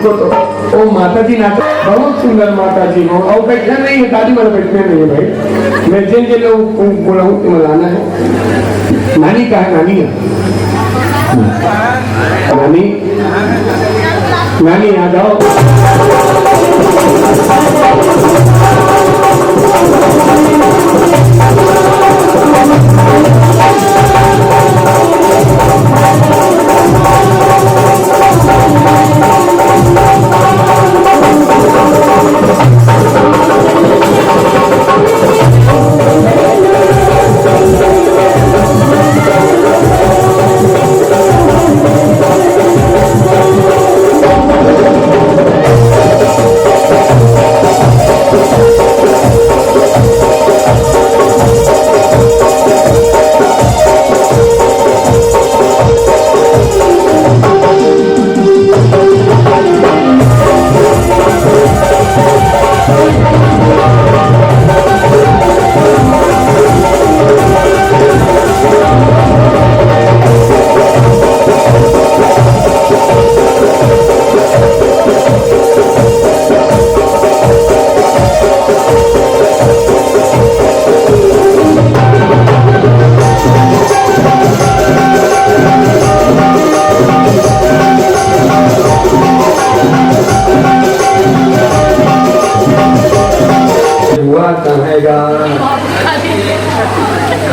उनको तो ओ माता जी नाचा बहुत सुंदर माता जी हो और बैठना नहीं है दादी वाला बैठने नहीं है भाई मैं जिन जिन लोग बोलाऊँ कि मलाना है नानी का है नानी है नानी नानी आ जाओ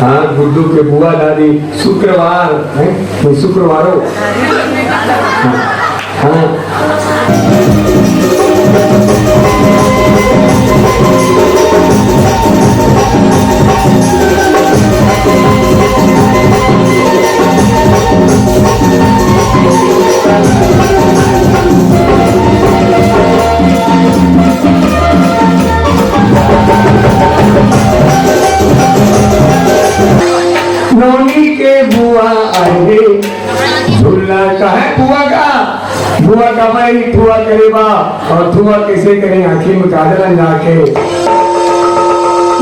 हाँ गुड्डू के बुआ दादी शुक्रवार है शुक्रवारों हाँ नौनी के बुआ आए झूला का है बुआ का भाई ठुआ करेगा और ठुआ कैसे करें आखिर में काजल लगा के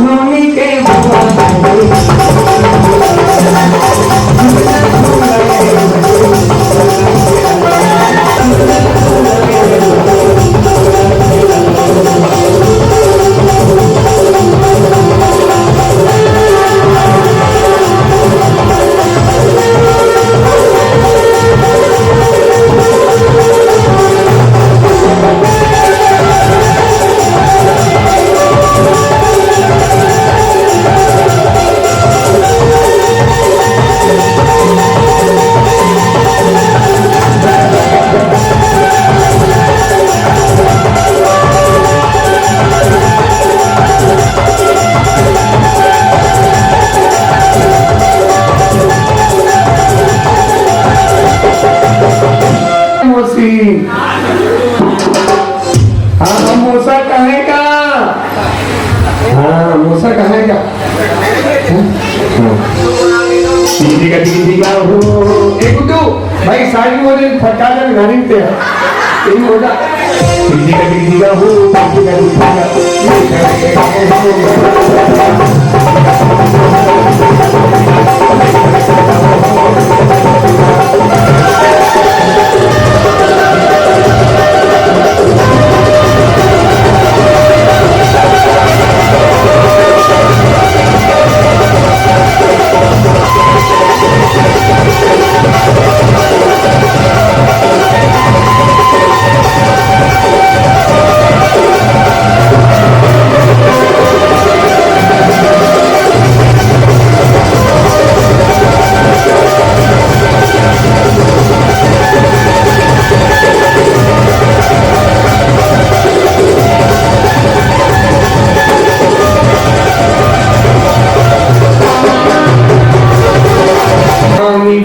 नौनी के बुआ मोसा कहेगा हाँ मोसा कहेगा हो एक दो भाई साड़ी वो दिन फटा जब गाड़ी पे यही होगा हो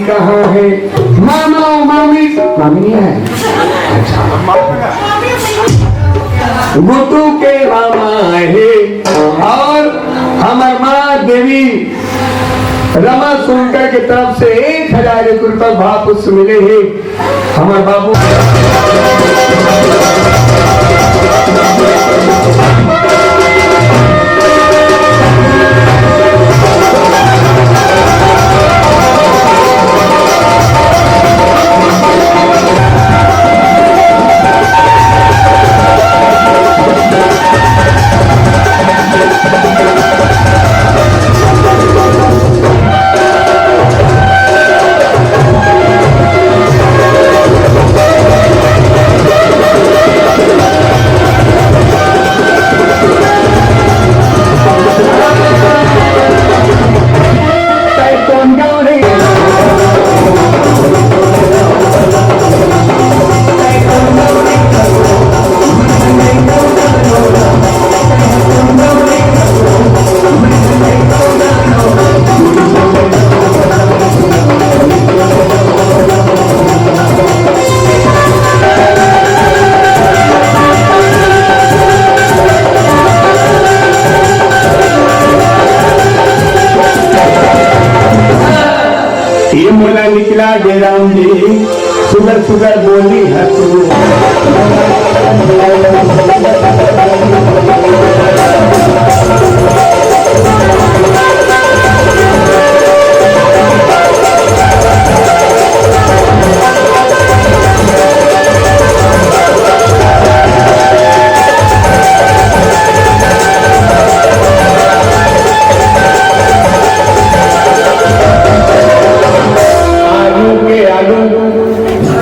कहाँ है मामा मामी मामी है गुड्डू के मामा है और हमार माँ देवी रमा सुनकर की तरफ से 1000 रुपये भापुष्प मिले हैं हमारे बाबू मोला निकला गे राम जी सुगर सुगर बोली है तू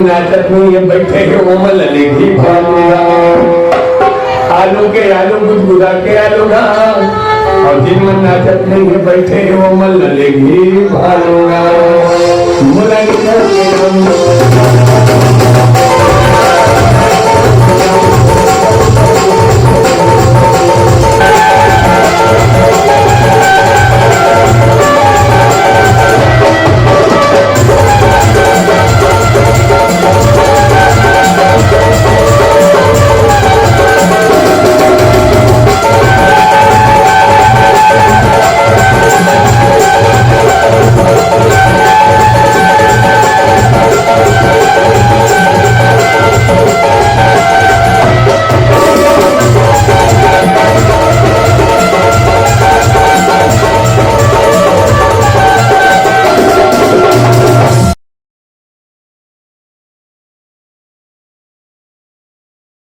नाचत नहीं है बैठे हैं ओमल लेगी आलू के आलू गुदगुदा के आलू ना और जिन मन नाचत नहीं है बैठे हैं ओमल लेगी भालूगा मुला